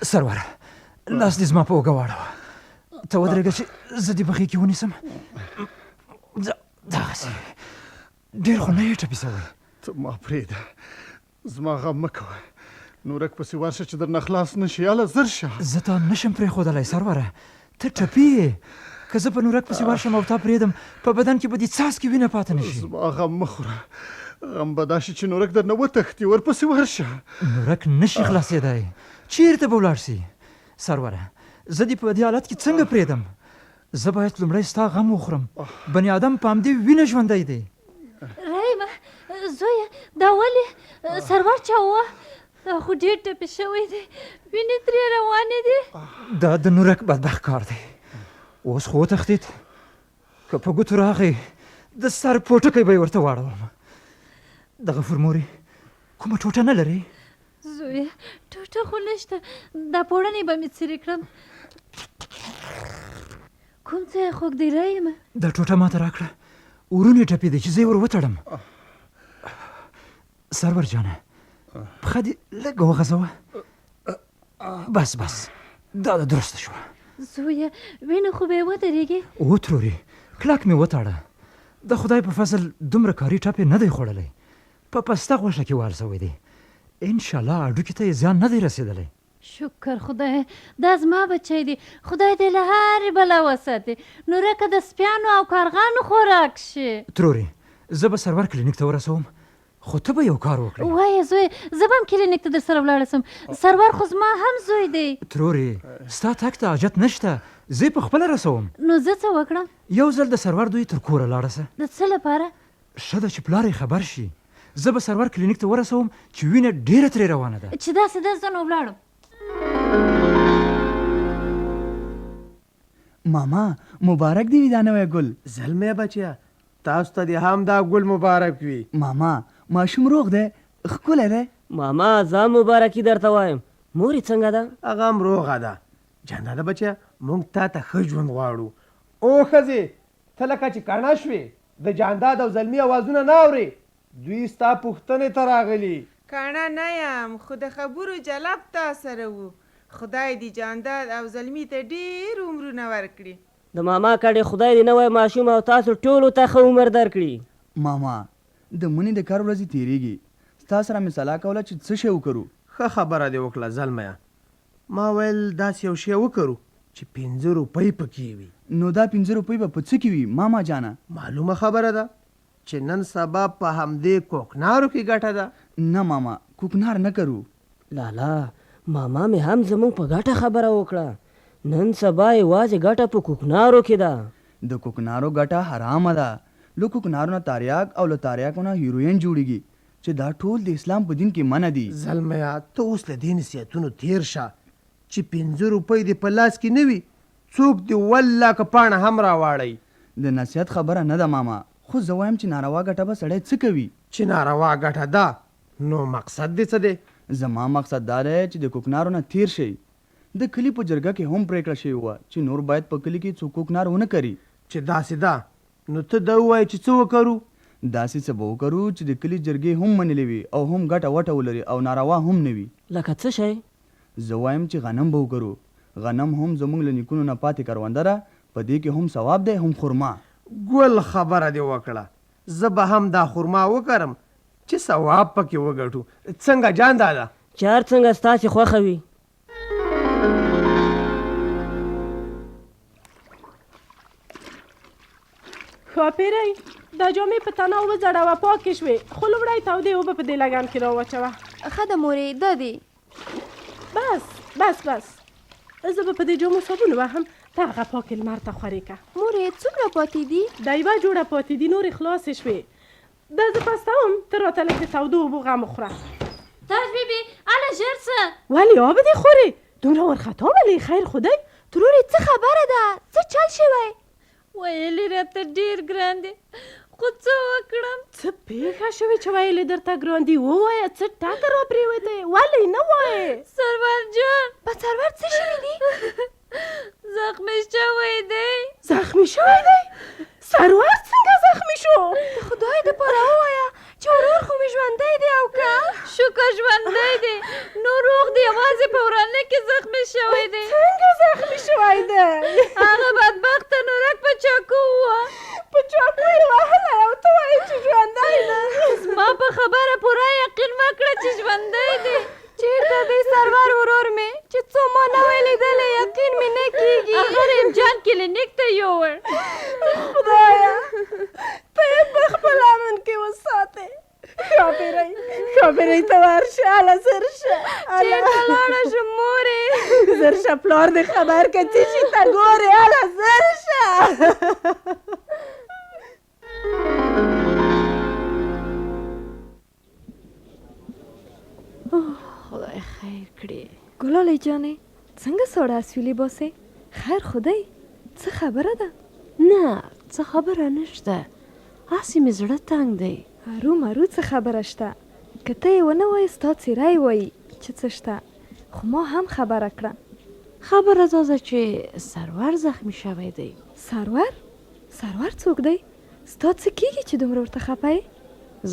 سروره لاس دې زما په اوږه واړوه ته ودرېږه چې زه دې په خې کې ونیسم دغسې ډېر خو نه یې ټپي سوی ته ما پرېږده زما غم مه کوه نورک پسې ورشه چې درنه خلاص نه شي هله زر شه زه تا نشم پرېښودلی سروره ته ټپي یې که زه په نورک پسې ورشم او تا پرېږدم په بدن کې به دې څاڅکې وینه پاته نه شي زما غم مه خوره غم به دا شي چې نورک درنه وتښتي ورپسې ورشه نورک نشي خلاصېدی چېرته به ولاړ سي سروره زه دې په دې حالت کې څنګه پرېږدم زه باید لومړی ستا غم وخورم بني آدم په همدې وینه ژوندی دی رحیمه زویه دا ولې سرور چا ووه دا خو ډېر ټپي شوی دی وینې ترې روانې دي دا د نورک بدبخت کار دی اوس خو وتښتېد که په ګوتو راغی د سر پوټکی به یې ورته واړوم د غفور مورې کومه ټوټه نه لرې زویه ټوټه خو نشته دا پوړنې به مې څیرې کړم کوم ځای یې خوږ دی رحیمه دا ټوټه ماته راکړه ورونې ټپي دی چې زه یې ور وتړم سرور جانه پښه دې لږ وغځوه بس بس دا درسته شوه زویه وینه خو به یې ودرېږي وترورې کلک مې وتاړه د خدای په فضل دومره کاري ټپ یې نه دی خوړلی په پسته غوښه کې وال شوی دی انشاءالله هډوکي ته یې زیان نه دی رسېدلی شکر خدای دا زما بچی دی خدای دې له هرې بلا وساتي نورکه د سپیانو او کارغانو خوراک شي ترورې زه به سرور کلینیک ته ورسوم خو ته به یو کار وکړې وایه زوی زه به هم کلینیک ته در سره ولاړه سم سرور خو زما هم زوی دی ترورې ستا تګ ته حاجت نشته زه یې په خپله رسوم نو زه څه وکړم یو ځل د سرور دوی تر کوره لاړه سه د څه لپاره ښه ده چې پلار یې خبر شي زه به سرور کلینیک ته ورسوم چې وینه ډېره ترې روانه ده چې داسې ده زه نو ولاړم ماما مبارک دی وي دا نوی ګل زلمی بچیا تاسو ته دې هم دا ګل مبارک وي ماما ماشوم روغ دی ښکلی دی ماما ځان مبارکي درته وایم مورې څنګه ده هغه هم روغه ده جانداده بچیا موږ تا ته ښه ژوند غواړو او ښځې ته لکه چې کڼه شوې د جانداد او زلمي اوازونه نه اورې دوی ستا پوښتنې ته راغلي کڼه نه یم خو د خبرو جلب تا سره وو خدای دې جانداد او زلمي ته ډېر عمرونه ورکړي د ماما کډې خدای دې نوی ماشوم او تاسو ټولو ته ښه عمر درکړي ماما د منې د کار ورځې تېرېږي ستا سره مې صلاح کوله چې څه شی وکړو ښه خبره دې وکړه زلمیه ما ویل داسې یو شی وکړو چې 5 روپۍ پکې وي نو دا 5 روپۍ به په څه کې وي ماما جانه معلومه خبره ده چې نن سبا په همدې کوکنارو کې ګټه ده نه ماما کوکنار نه کرو لالا ماما مې هم زموږ په ګټه خبره وکړه نن سبا یوازې ګټه په کوکنارو کې ده د کوکنارو ګټه حرامه ده له کوکنارو نه تاریاک او له تاریاکو نه هیروین جوړیږي چې دا ټول د اسلام په دین کې منع دي زلمیه ته اوس له دې نصیحتونو تیر شه چې 5 روپۍ دې په لاس کې نه وي څوک دې والله که پاڼه هم راواړی د نصیحت خبره نه ده ماما خو زه وایم چې ناروا ګټه به سړی څه کوي چې ناروا ګټه ده نو مقصد دې څه دی زما مقصد دا دی چې د کوکنارو نه تیر شي د کلي په جرګه کې هم پرېکړه شوې وه چې نور باید په کلي کې څوک کوکنار ونه کړي چې داسې ده نو ته دا ووایې چې څه وکړو داسې څه به وکړو چې د کلي جرګې هم منلې وي او هم ګټه وټه ولري او ناروا هم نه وي لکه څه شی زه وایم چې غنم به وکړو غنم هم زموږ له نیکونو نه پاتې کرونده ده په دې کې هم ثواب دی هم خرما ګل خبره دې وکړه زه به هم دا خرما وکړم چې ثواب پکې وګټو څنګه جانداده چار څنګه ستاسې خوښه وي ښاپیرۍ دا جامې په تناو وځړوه پاکې شوې خو لومړی تودې اوبه په دې لګن کې راواچوه ښه ده مورې دا دی بس زه به په دې جامو صابون وهم ته هغه پاکې لمر ته خورې که مورې څومره پاتې دي دا یوه جوړه پاتې دي نورې خلاصې شوې دا زه پستوم ته راته لږ د تودو اوبو غم وخوره تاج بیبي هله ژر څه ولې آب دې خورې دومره ورخطا ولې خیر خدای ترورې څه خبره ده څه چل شوی ویلې راته ډېر ګران دی خو څه وکړم څه پېښه شوې چې ویلې درته ګران دي ووایه څه ټکه را پرېوتی ولې نه وایې سرور جان په سرور څه شوي دي زخمي شوی دی سرور څنګه زخمي شو د خدای دپاره ووایه چې ورور خو مې ژوندی دی او که شکر ژوندی دی نو روغ دی یوازې په ورانۍ سینه کې زخمي شوی دی. څنګه زخمي شوی دی؟ هغه بدبخته نورک په چاقو ووهه. په چاقو یې وهلی او ته وایې چې ژوندی دی؟ زما په خبره پوره یقین مه کړه چې ژوندی دی. چېرته دی سرور ورور مې چې څو ما نه وی لیدلی یقین مې نه کېږي. هغه رمجان کلینیک ته یوړ. خدایه ته یې په خپل امن کې وساتې. ښاپېرۍ ته ورشه، هله زر شه. چېرته لاړه شم مورې؟ زر شه پلار دې خبر که څه شي ته ګورې، هله زر شه. خدای خیر کړي. ګلالۍ جانې څنګه ساړه اسویلې باسې؟ خیر خو دی؟ څه خبره ده؟ نه څه خبره نشته، هسې مې زړه تنګ دی. هرو څه خبره شته؟ که ته یې ونه وایې ستا څېره یې وایي چې څه شته، خو ما هم خبره کړه. خبره دا ده چې سرور زخمي شوی دی. سرور څوک دی؟ ستا څه کېږي چې دومره ورته خفه یې؟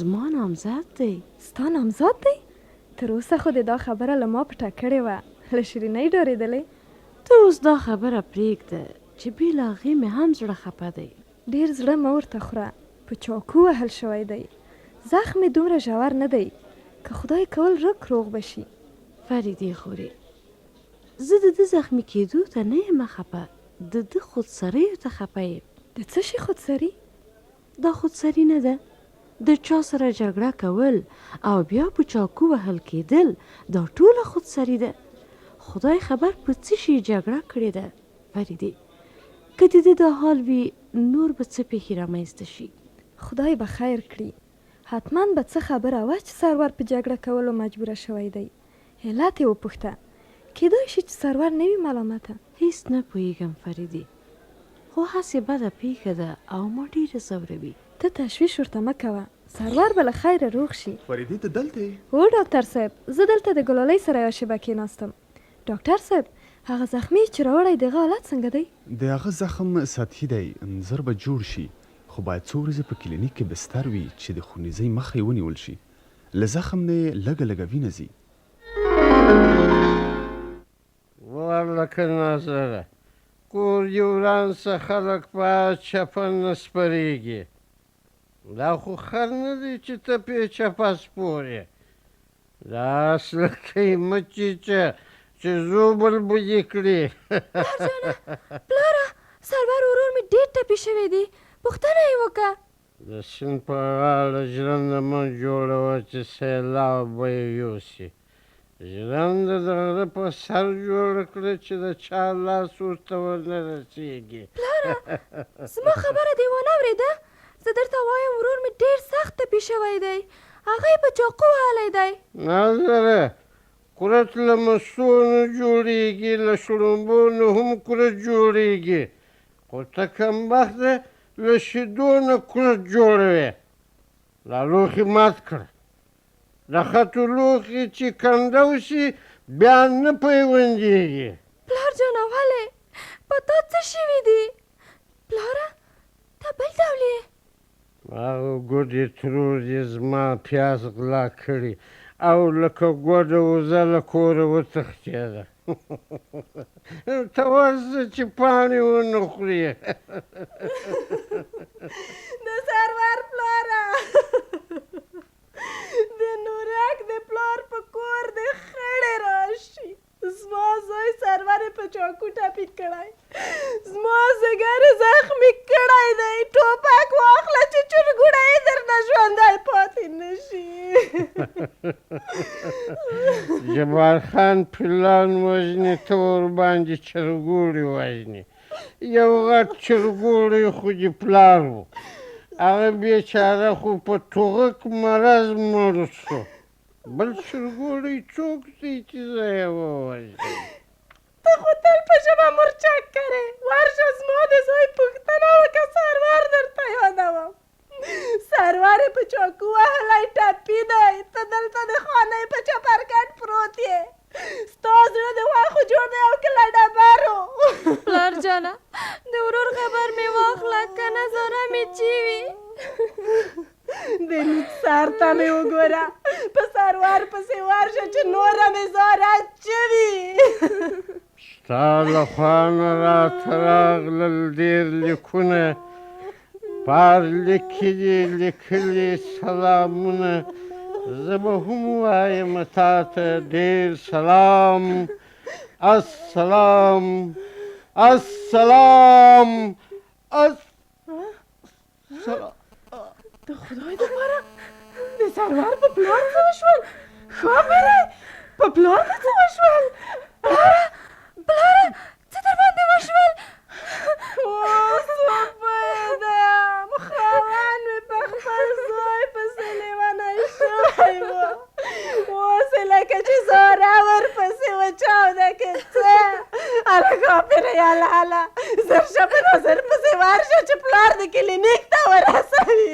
زما نامزد دی. ستا نامزد دی؟ تر اوسه خو دې دا خبره له ما پټه کړې وه، له شیرینۍ ډارېدلې. ته اوس دا خبره پرېږده چې بې له هغې مې هم زړه خفه دی. ډېر زړه مه ورته خوره، په چاقو وهل شوی دی. زخم یې دومره ژور نه دی، که خدای کول روغ به شي. فریدې خورې، زه د ده زخمي کېدو ته نه یم خفه، د ده خودسریو ته خفه یم. د څه شي خودسري؟ دا خودسري نه ده، د چا سره جګړه کول او بیا په چاقو وهل کېدل، دا ټوله خودسري ده. خدای خبر په څه شي جګړه کړې ده. فریدې که د ده دا حال وي نور به څه پېښې رامنځته شي؟ خدای به خیر کړي. حتما به څه خبره وه چې سرور په جګړه کولو مجبوره شوی دی. علت یې وپوښته، کېدای شي چې سرور نه وي ملامته. هیڅ نه پوهېږم فریدې، خو هسې بده پېښه ده او ما ډېره ځوروي. ته تشویش ورته مه کوه، سرور به له خیره روغ شي. فریدې ته دلته یې؟ هو ډاکټر صاحب، زه دلته د ګلالۍ سره یوه شېبه کېناستم. ډاکټر صاحب هغه زخمي چې راوړی د هغه حالت څنګه دی؟ د هغه زخم سطحي دی، زر به جوړ شي، خو باید څو ورځې په کلینیک کې بستر وي چې د ښوونیزۍ مخه یې ونیول شي. له زخم نه یې لږه وینه ځي. والله نازره کور دې وران څه خلک په چپه نه سپرېږي. دا خو خر نه دی چې ته پې چپه سپورې. دا سلکۍ مه چیچه چې زوبل به دې کړي. پلاره سرور ورور مې ډېر ټپي شوی دی، پوښتنه یې وکړه. د سیند په غاړه ژرنده مه جوړوه چې سیلاب به یې یوسي. ژرنده د غره په سر جوړه کړه چې د چا لاس ورته ونه رسېږي. پلاره زما خبره دې ونه اورېده؟ زه درته وایم ورور مې ډېر سخت ټپي شوی دی، هغه یې په چاقو وهلی دی. نازره کورت له مستو نه جوړېږي، له شړومبو نه هم کورت جوړېږي، خو ته کمبخته له شیدو نه کورت جوړوې. دا لوښي مات کړه، د خټو لوښي چې کنده وشي بیا نه پیوندېږي. پلار جانه ولې؟ په تا څه شوي دي؟ پلاره ته بل ډول یې؟ هغه ګوډې ترور دې زما پیاز غلا کړي او لکه ګوډه وزه له کوره وتښتېده. ته ورځه چې پاڼې ونه خورې. د سرور پلاره د نورک د پلار په کور د خړې راشي. زما زوی سرور په چاقو ټپي کړی، زما ځګر زخمي کړی دی. ټوپک واخله چې چرګوړی یې درنه ژوندی پاتې نه شي. جبار خان پلان وژني، ته ورباندې چرګوړي وژني. یو غټ چرګوړی خو دې پلار و، هغه بیچاره خو په ټوغک مرض مړ شو. بل چرګوړی څوک دی چې زه یې ووژنم؟ ته خو تل په ژبه مرچک کرې. ورشه زما د زوی پوښتنه وکړه، سرور درته یادوم. سرور یې په چاقو وهلی ټپي دی، ته دلته د خانۍ په چپرکټ پروت یې. ستا زړه د غوښو جوړ دی او که له ډبرو. پلار جانه د ورور خبر مې واخله، که نه زاره مې چی وي. د لوت سر ته مې وګوره، په سروار پسې ورشه چې نوره مې زار اچوي ستا له خوا نه راته راغلل ډېر لیکونه پار لیکلي سلامونه زه به هم وایم تا ته ډېر سلام السلام السلام د خدای دپاره د سروار په پلار څه وشول خبره په پلار مې څه وشول پلاره څه در باندې وشول اوس وپوهېدم خاوند مې په خپل زوی پسې لیونی شوی و اوس یې لکه چې زاره ورپسې وچاوده که څه هلکه پیره یالاله زر شه په نظر پسې ورشه چې پلار د کلینیک ته ورسوي